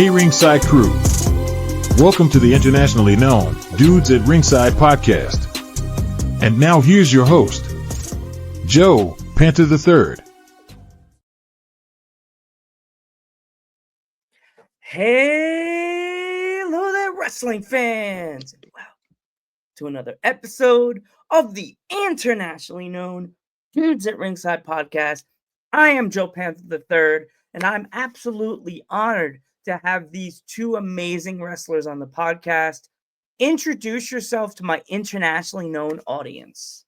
Hey Ringside crew, welcome to the internationally known Dudes at Ringside podcast. And now here's your host, Joe Panther III. Hello there, wrestling fans! Wow, to another episode of the internationally known Dudes at Ringside podcast. I am Joe Panther III, and I'm absolutely honored to have these two amazing wrestlers on the podcast. Introduce yourself to my internationally known audience.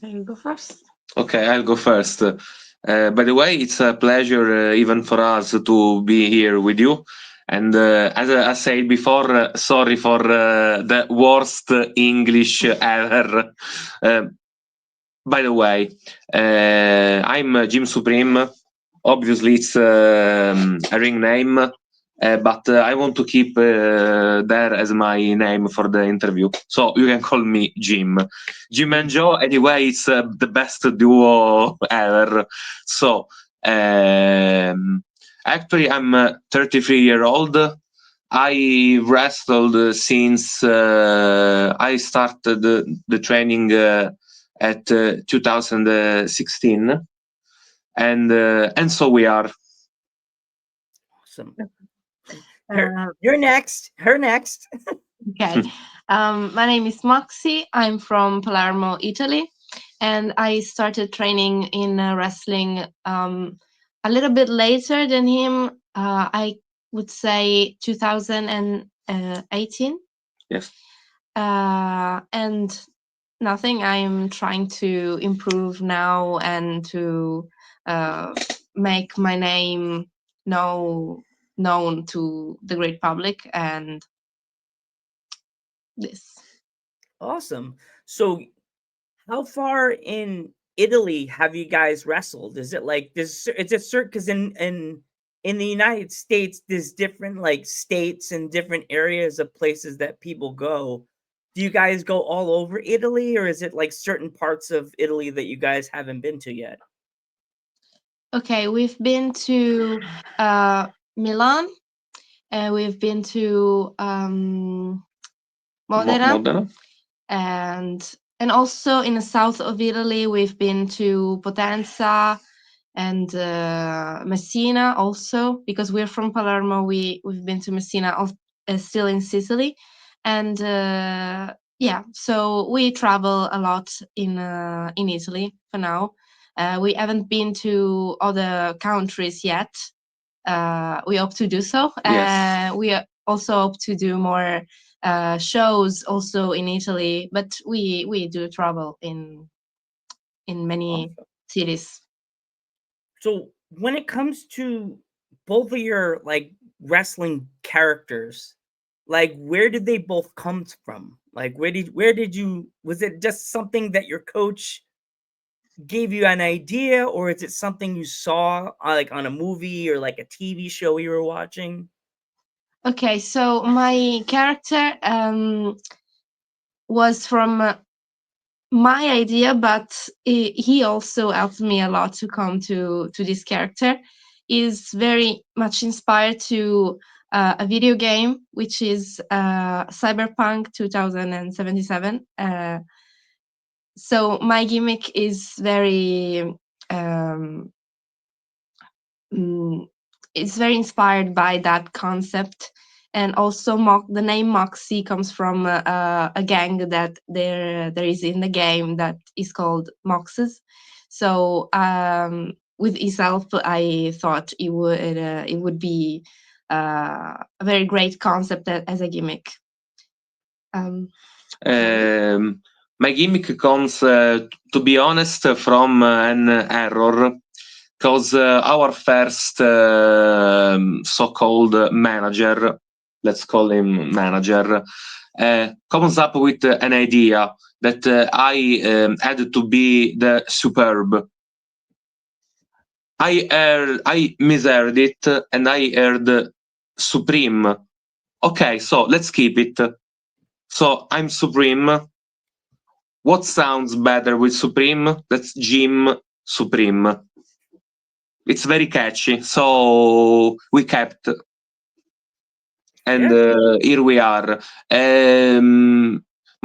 You go first. Okay, I'll go first. By the way, it's a pleasure even for us to be here with you. And as I said before, sorry for the worst English ever. By the way, I'm Jim Supreme. Obviously, it's a ring name, but I want to keep there as my name for the interview. So you can call me Jim. Jim and Joe, anyway, it's the best duo ever. So, actually, I'm 33-year-old. I wrestled since I started the training at 2016, and so we are. Awesome. You're next. Her next. Okay. My name is Moxie. I'm from Palermo, Italy, and I started training in wrestling a little bit later than him. I would say 2018. Yes. And nothing. I'm trying to improve now and to make my name known to the great public, and this. Awesome. So, how far in Italy have you guys wrestled? Is it like this? It's a certain because in the United States, there's different like states and different areas of places that people go. Do you guys go all over Italy, or is it like certain parts of Italy that you guys haven't been to yet? Okay, we've been to Milan, and we've been to Modena, Modena. and also in the south of Italy, we've been to Potenza and Messina also, because we're from Palermo. We've been to Messina, still in Sicily, and yeah, so we travel a lot in Italy for now. We haven't been to other countries yet. We hope to do so. Yes. We also hope to do more shows also in Italy, but we do travel in many Awesome. cities. So, when it comes to both of your like wrestling characters, like where did they both come from? Like where did you was it just something that your coach gave you an idea, or is it something you saw like on a movie or like a TV show you were watching? Okay, so my character was from my idea, but he also helped me a lot to come to this character. Is very much inspired to a video game, which is Cyberpunk 2077. So my gimmick is very um, mm, it's very inspired by that concept, and also the name Moxie comes from a gang that there is in the game that is called Moxes. So with his help, I thought it would be a very great concept as a gimmick. My gimmick comes, to be honest, from an error, because our first so-called manager, let's call him manager, comes up with an idea that I had to be the superb. I misheard it, and I heard Supreme. Okay, so let's keep it. So I'm Supreme. What sounds better with Supreme? That's Jim Supreme. It's very catchy, so we kept. and Yeah. here we are.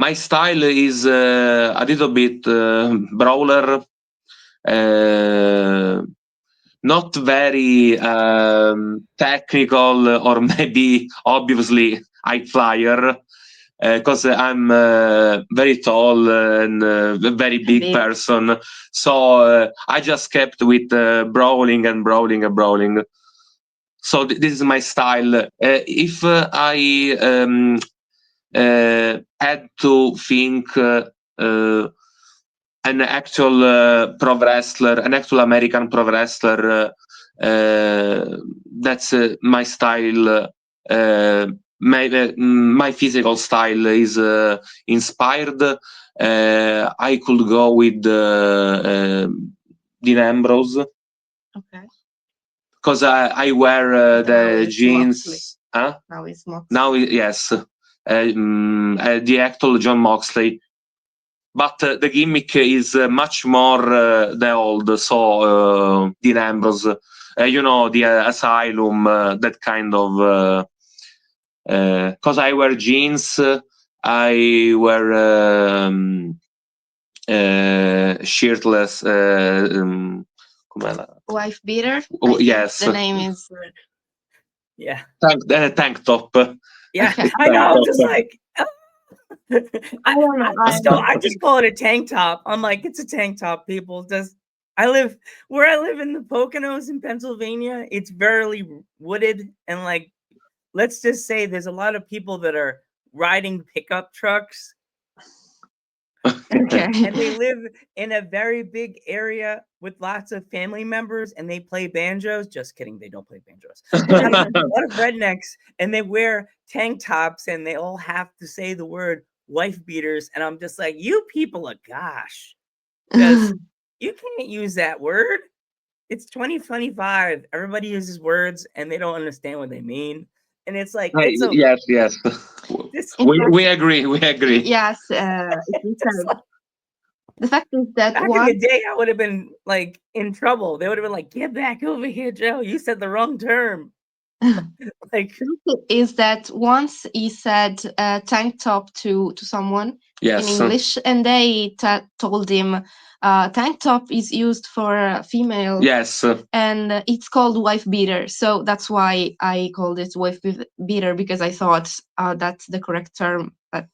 My style is a little bit brawler, uh, not very technical, or maybe obviously high flyer, because I'm very tall and a very big Big. person. So I just kept with brawling and brawling and brawling. So this is my style. If I had to think an actual pro wrestler, an actual American pro wrestler, that's my style. My physical style is inspired. I could go with Dean Ambrose, Okay. because I wear Now the it's Moxley. jeans. Huh? Now it's Moxley. Now, yes, the actual John Moxley, but the gimmick is much more the old. So Dean Ambrose, the Asylum, that kind of. Because I wear jeans, I wear shirtless. Wife beater. Oh, I think yes, the name is. Yeah. tank top. Yeah. Okay. I know. I'm just top. like, I don't know. I just call it a tank top. I'm like, it's a tank top, people. I live where I live in the Poconos in Pennsylvania. It's very wooded, and like, let's just say there's a lot of people that are riding pickup trucks, Okay. and they live in a very big area with lots of family members, and they play banjos. Just kidding, they don't play banjos. A lot of rednecks, and they wear tank tops, and they all have to say the word wife beaters. And I'm just like, you people are gosh, because you can't use that word. It's 2025. Everybody uses words, and they don't understand what they mean. And it's like, it's a Yes, yes. this. In fact, We agree. We agree. yes, it is Just said. The fact is that back in the once, day, I would have been like in trouble. They would have been like, "Get back over here, Joe! You said the wrong term." Like, is that once he said tank top to someone in Yes. English, and they told him tank top is used for female, Yes. and it's called wife beater. So that's why I called it wife beater, because I thought that's the correct term. But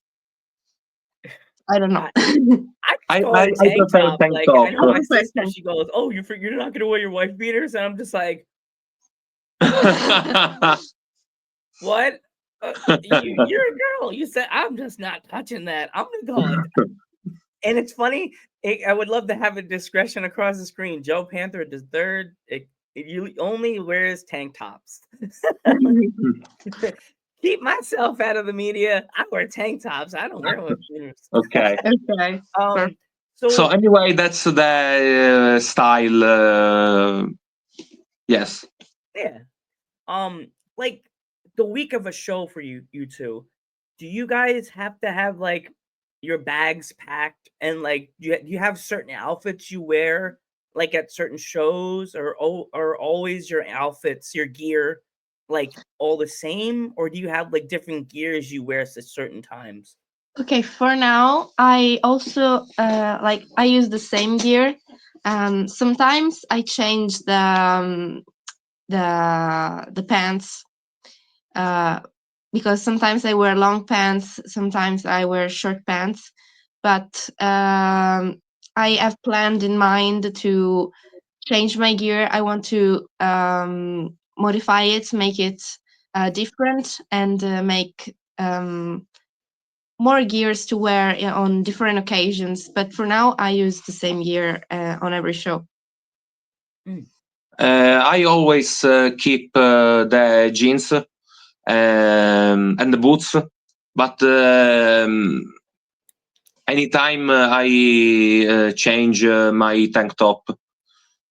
I don't know. I, I just call it a I tank prefer top. tank Like, top. I know my sister. She goes, "Oh, you're not gonna wear your wife beaters," and I'm just like, "What? You're a girl. You said I'm just not touching that. I'm gonna call it." And it's funny. I would love to have a discretion across the screen. Joe Panther the third. You only wears tank tops. Keep myself out of the media. I wear tank tops. I don't wear wife beaters. Okay. Okay. Um. So So anyway, that's the style. Yes. yeah. Like the week of a show for you two, do you guys have to have like your bags packed, and like do you have certain outfits you wear like at certain shows, or always your outfits, your gear, like all the same, or do you have like different gears you wear at certain times? Okay, for now, I also I use the same gear. Sometimes I change the pants, uh, because sometimes I wear long pants, sometimes I wear short pants. But I have planned in mind to change my gear. I want to modify it, make it different, and make more gears to wear on different occasions. But for now, I use the same gear on every show. Mm. I always keep the jeans and the boots, but anytime I change my tank top,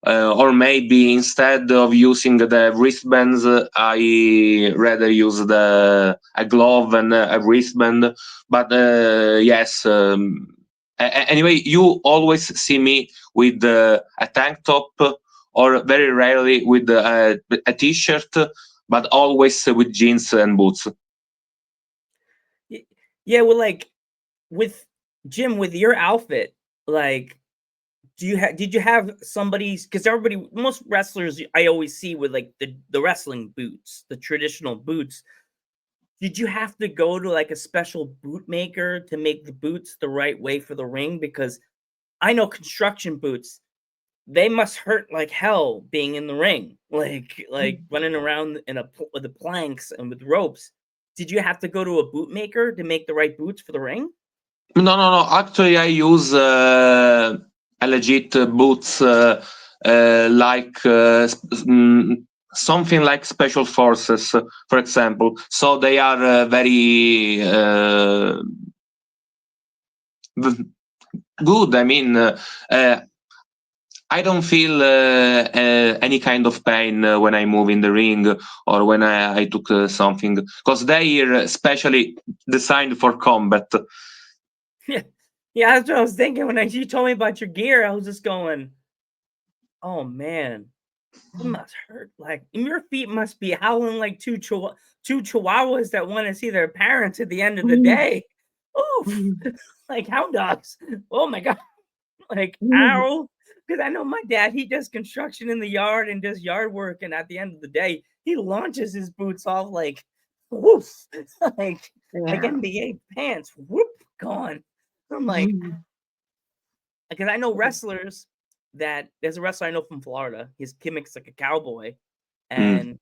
or maybe instead of using the wristbands, I rather use a glove and a wristband. But yes, anyway, you always see me with a tank top, or very rarely with a t-shirt, but always with jeans and boots. Yeah, well, like with Jim, with your outfit, like, did you have somebody's? Because most wrestlers I always see with like the wrestling boots, the traditional boots. Did you have to go to like a special boot maker to make the boots the right way for the ring? Because I know construction boots, they must hurt like hell being in the ring, like running around with the planks and with ropes. Did you have to go to a boot maker to make the right boots for the ring? No, no, no. Actually, I use a legit boots, like something like special forces, for example. So they are very good. I mean, I don't feel any kind of pain when I move in the ring or when I took something, because they are especially designed for combat. Yeah, yeah, that's what I was thinking when you told me about your gear. I was just going, "Oh man, it must hurt. Like your feet must be howling like two chihuahuas that want to see their parents at the end of the day. Oof, like hound dogs. Oh my god, like ow." Because I know my dad, he does construction in the yard and does yard work, and at the end of the day, he launches his boots off like woof, like Yeah. NBA pants. Whoop, gone. I'm like, because I know wrestlers that there's a wrestler I know from Florida. His gimmick's like a cowboy, Mm. and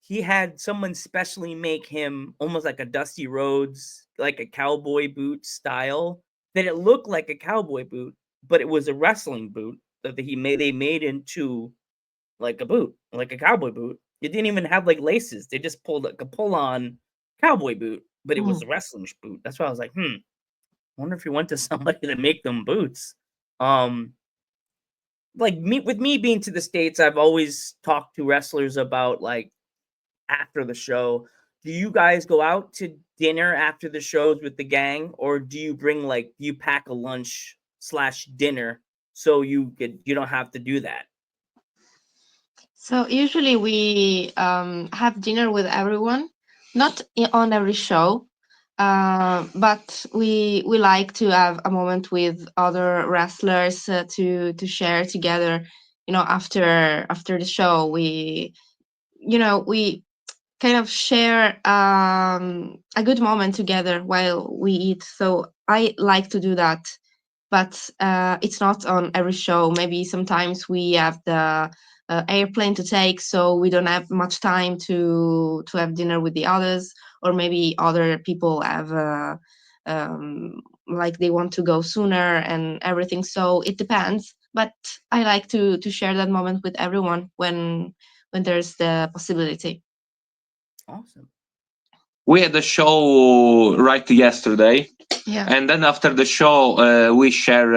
he had someone specially make him almost like a Dusty Rhodes, like a cowboy boot style, that it looked like a cowboy boot, but it was a wrestling boot that they made into like a boot, like a cowboy boot. It didn't even have like laces. They just pulled like a pull on cowboy boot, but it was a wrestling boot. That's why I was like, wonder if he went to somebody to make them boots. Um, like me being to the States, I've always talked to wrestlers about like after the show. Do you guys go out to dinner after the shows with the gang, or do you bring like you pack a lunch slash dinner so you don't have to do that? So usually we have dinner with everyone, not on every show, but we like to have a moment with other wrestlers to share together. After the show, we kind of share a good moment together while we eat. So I like to do that, but it's not on every show. Maybe sometimes we have the airplane to take, so we don't have much time to have dinner with the others, or maybe other people have like they want to go sooner and everything. So it depends. But I like to share that moment with everyone when there's the possibility. Awesome. We had a show right yesterday, Yeah. and then after the show, we share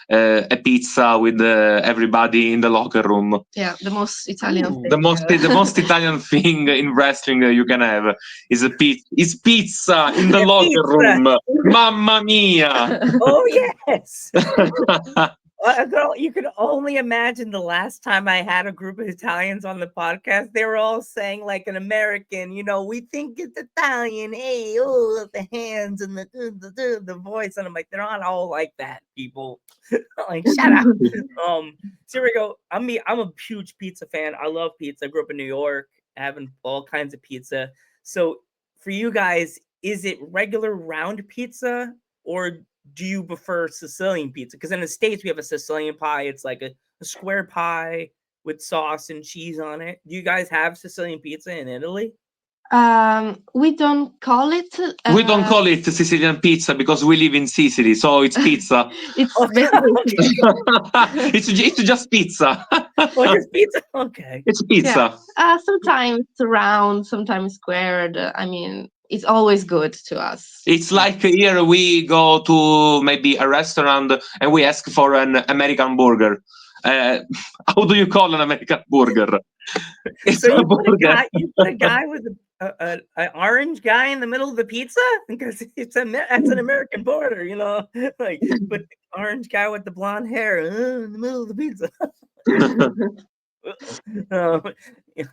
a pizza with everybody in the locker room. Yeah, the most Italian Ooh. thing. The most Italian thing in wrestling you can have is pizza in the locker Pizza. room. Mamma mia! Oh yes. You could only imagine the last time I had a group of Italians on the podcast. They were all saying like an American, we think it's Italian. Hey, oh, the hands and the voice, and I'm like, they're not all like that, people. Like, shut up. So here we go. I'm a huge pizza fan. I love pizza. I grew up in New York, having all kinds of pizza. So for you guys, is it regular round pizza or do you prefer Sicilian pizza? Because in the States, we have a Sicilian pie. It's like a square pie with sauce and cheese on it. Do you guys have Sicilian pizza in Italy? We don't call it. We don't call it Sicilian pizza because we live in Sicily, so it's pizza. It's Oh, basically It's just pizza. oh, just pizza? Okay. It's pizza. sometimes round, sometimes squared. I mean, it's always good to us. It's like here we go to maybe a restaurant and we ask for an American burger. How do you call an American burger? It's So a burger. you put a guy with an orange guy in the middle of the pizza because that's an American border, like but the orange guy with the blonde hair in the middle of the pizza. Uh, yeah,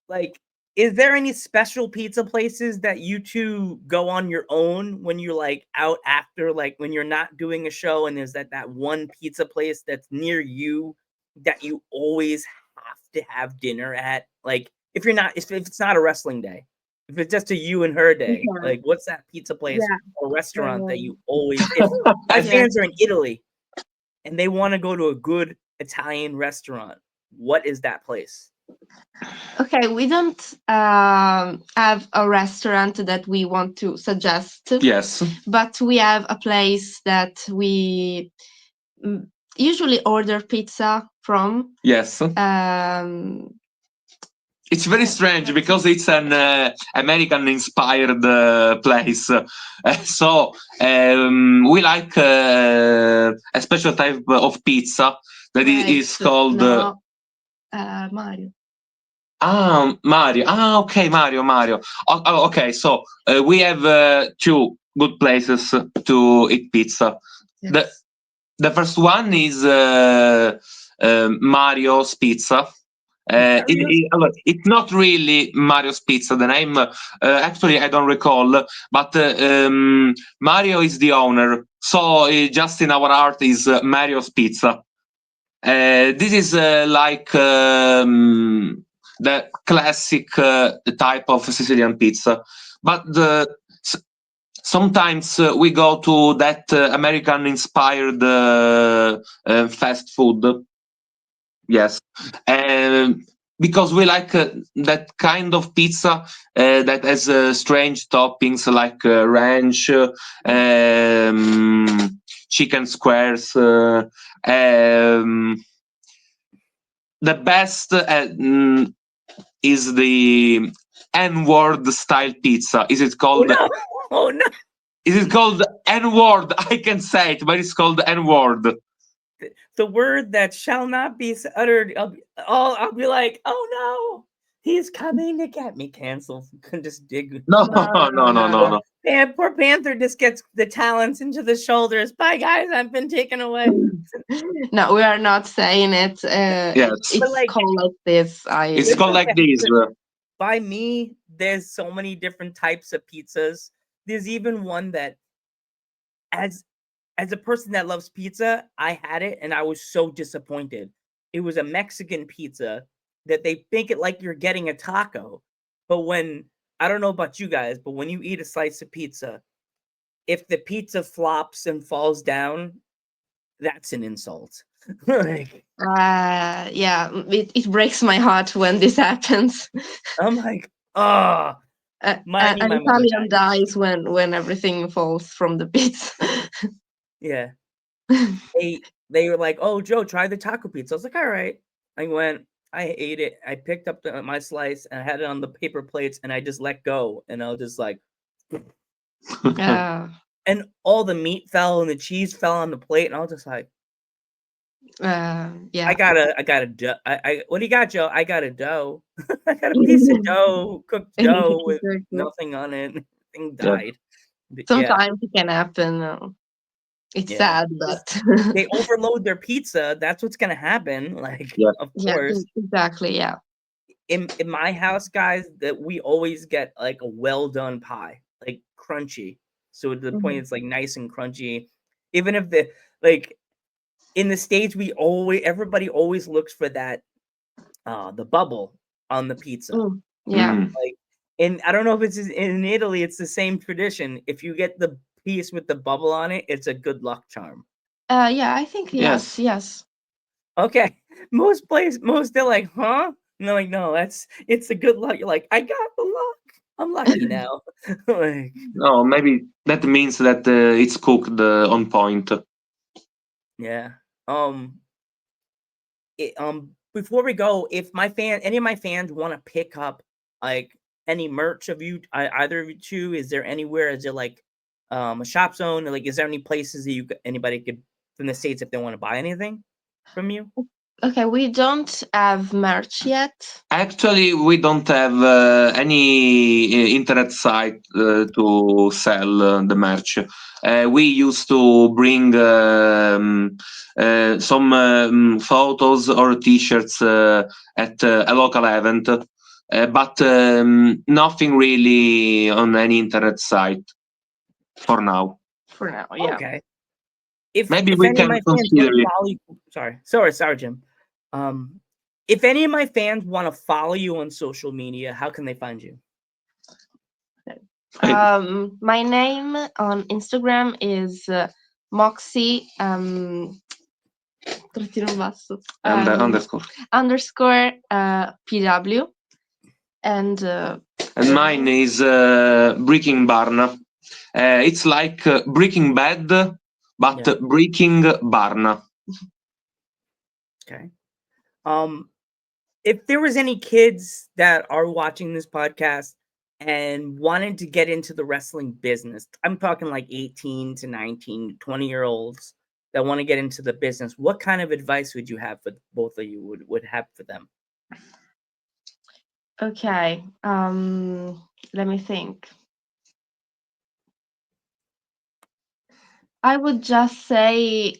like is there any special pizza places that you two go on your own when you're like out after, like when you're not doing a show, and there's that one pizza place that's near you that you always have to have dinner at? Like if it's not a wrestling day, if it's just a you and her day, Yeah. like what's that pizza place Yeah. or restaurant that you Um, always, if my yeah. fans are in Italy and they want to go to a good Italian restaurant, what is that place? Okay, we don't have a restaurant that we want to suggest, Yes. but we have a place that we usually order pizza from. Yes. It's very strange because it's an American-inspired place. So we like a special type of pizza that is Wait, called no, Mario. Mario. Okay, Mario. Okay, so we have two good places to eat pizza. The Yes. the first one is Mario's Pizza. It's not really Mario's Pizza, the name. Actually, I don't recall, but Mario is the owner. So just in our heart is Mario's Pizza. This is like the classic type of Sicilian pizza. But s- sometimes we go to that American inspired fast food. Yes. Because we like that kind of pizza that has strange toppings like ranch, chicken squares. The best is the N-word style pizza. Is it Oh called? no! Oh no! Is it called N-word? I can say it, but it's called N-word. The word that shall not be uttered. I'll be like, oh no, he's coming to get me. Canceled. Can just dig. No, No, no, no, no, no. And poor Panther just gets the talents into the shoulders. Bye, guys. I've been taken away. No, we are not saying it. Yes. It's But like, called like this. It's it's called like okay. this. By me, there's so many different types of pizzas. There's even one that, as a person that loves pizza, I had it and I was so disappointed. It was a Mexican pizza that they think it like you're getting a taco. But when, I don't know about you guys, but when you eat a slice of pizza, if the pizza flops and falls down, that's an insult. Like, Yeah, it breaks my heart when this happens. I'm like, oh, my An mother Italian died. dies when everything falls from the pizza. Yeah. They were like, "Oh, Joe, try the taco pizza." I was like, "All right." I went, I ate it. I picked up my slice and I had it on the paper plates, and I just let go, and I was just like, uh, and all the meat fell and the cheese fell on the plate, and I was just like, yeah. I got a dough. What do you got, Joe? I got a dough. I got a piece of dough, cooked dough with nothing on it. Everything Yeah. died. But yeah, Sometimes it can happen. It's yeah. sad, but They overload their pizza. That's what's gonna happen. Like, Yeah. of yeah, course. exactly. Yeah. In my house, guys, that we always get like a well done pie, like crunchy. So to the point Mhm. it's like nice and crunchy. Even if the like in the States, everybody always looks for that the bubble on the pizza. Yeah. Like, and I don't know if it's in Italy, it's the same tradition. If you get the piece with the bubble on it, it's a good luck charm. Yeah, I think Yes. yes. Okay. Most they're like, huh? And they're like, no, it's a good luck. You're like, I got the luck. I'm lucky now. Like, No, maybe that means that it's cooked on point. yeah. Before we go, if any of my fans want to pick up like any merch of you, either of you two, is there anywhere? Is there like a shop zone? Like, is there any places that anybody could from the States if they want to buy anything from you? Okay, we don't have merch yet. Actually, we don't have any internet site to sell the merch. We used to bring some photos or t-shirts at a local event. but nothing really on any internet site for now. For now, yeah. Okay. If Maybe if we any of can my fans want consider to it. follow you, sorry, Jim. If any of my fans want to follow you on social media, how can they find you? My name on Instagram is Moxie trattino basso, And underscore. underscore PW, and And mine is Breaking Barna. It's like Breaking Bad, but Yeah. Breaking Barna. Okay. If there was any kids that are watching this podcast and wanted to get into the wrestling business, I'm talking like 18 to 19, 20-year-olds that want to get into the business, what kind of advice would you have for both of you would have for them? okay. Let me think. I would just say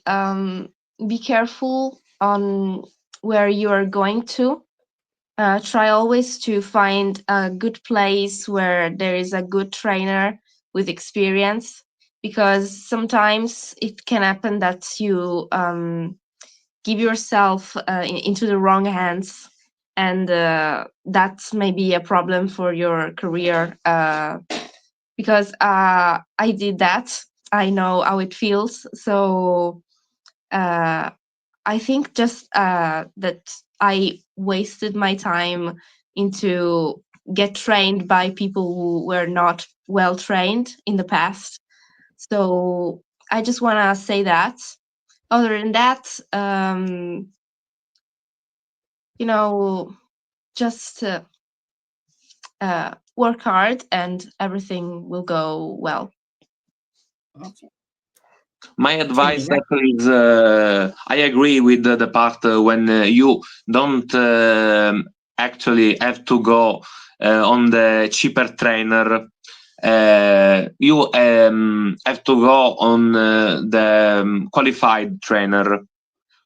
be careful on where you are going to. Try always to find a good place where there is a good trainer with experience, because sometimes it can happen that you give yourself into the wrong hands, and that may be a problem for your career, because I did that. I know how it feels. So I think just that I wasted my time into get trained by people who were not well trained in the past. So I just want to say that. Other than that, just work hard and everything will go well. My advice actually is I agree with the part when you don't actually have to go on the cheaper trainer. You have to go on the qualified trainer.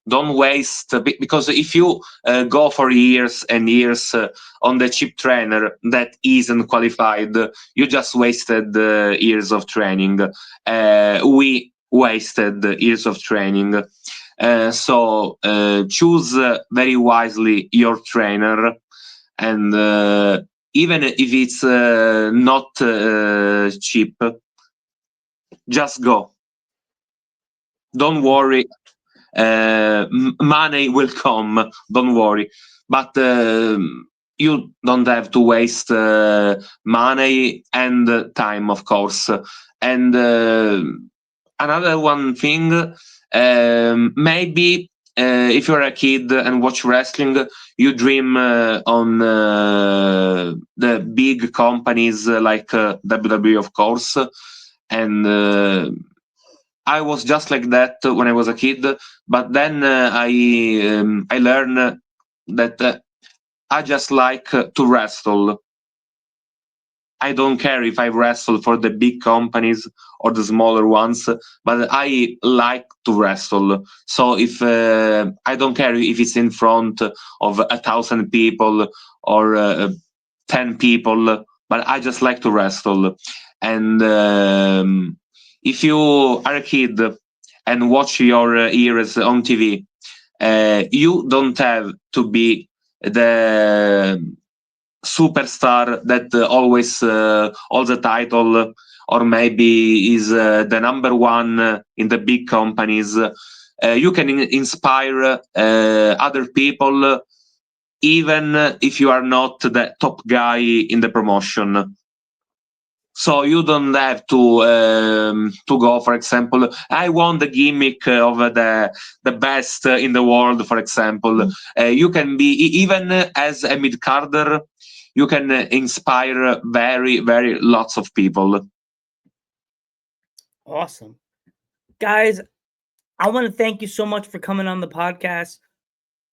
Don't waste, because if you go for years and years on the cheap trainer that isn't qualified, you just wasted years of training. We wasted years of training. So choose very wisely your trainer, and even if it's not cheap, just go. Don't worry, money will come, don't worry, but you don't have to waste money and time, of course. And another one thing, maybe if you're a kid and watch wrestling, you dream on the big companies like WWE, of course. And I was just like that when I was a kid, but then I learned that I just like to wrestle. I don't care if I wrestle for the big companies or the smaller ones, but I like to wrestle. So if I don't care if it's in front of 1,000 people or 10 people, but I just like to wrestle. And if you are a kid and watch your heroes on TV, you don't have to be the superstar that always holds the title, or maybe is the number one in the big companies. You can inspire other people, even if you are not the top guy in the promotion. So you don't have to go, for example, I want the gimmick of the best in the world, for example. You can be, even as a mid-carder, you can inspire very, very lots of people. Awesome. Guys, I want to thank you so much for coming on the podcast.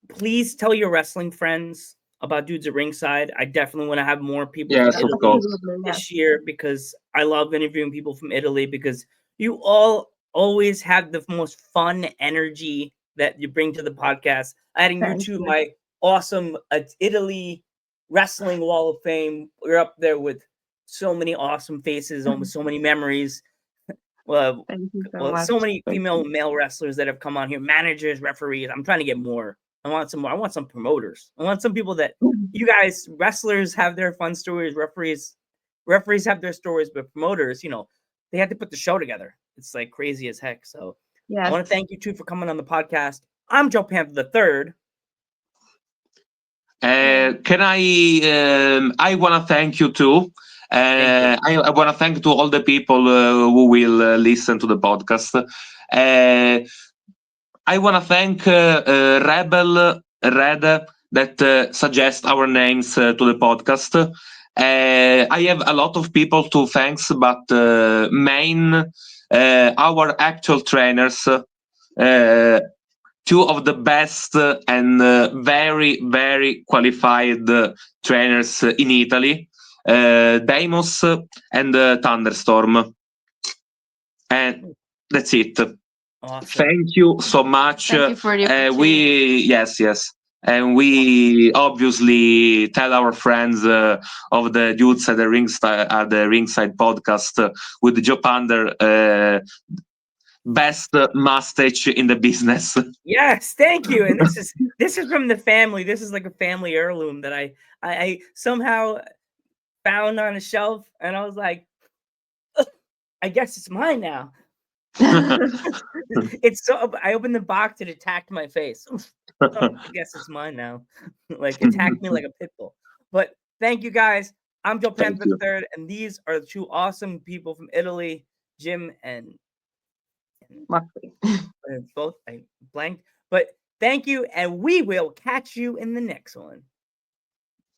Please tell your wrestling friends about Dudes at Ringside. I definitely want to have more people Yes, from of Italy course. this year, because I love interviewing people from Italy, because you all always have the most fun energy that you bring to the podcast. Adding you Thank to you. my awesome Italy wrestling Wall of Fame. We're up there with so many awesome faces, almost so many memories. Well, Thank you so much. so many female and male wrestlers that have come on here, managers, referees. I'm trying to get more. I want some more. I want some promoters. I want some people that you guys, wrestlers, have their fun stories. Referees have their stories, but promoters, they have to put the show together. It's like crazy as heck. So I want to thank you two for coming on the podcast. I'm Joe Panther the Third. Can I want to thank you too. I want to thank to all the people who will listen to the podcast. I want to thank Rebel Red that suggest our names to the podcast. I have a lot of people to thanks, but our actual trainers, two of the best and very, very qualified trainers in Italy, Deimos and Thunderstorm. And that's it. Awesome. Thank you so much. Thank you for the opportunity. Yes. And we obviously tell our friends of the dudes at the Ringside podcast with Joe Pander, best mustache in the business. Yes, thank you. And this is from the family. This is like a family heirloom that I somehow found on a shelf, and I was like, I guess it's mine now. I opened the box, it attacked my face. I guess it's mine now. Like, attacked me like a pit bull. But thank you guys. I'm Joe Panther the Third, and these are the two awesome people from Italy, Jim and Moxie. both. I blanked. But thank you, and we will catch you in the next one.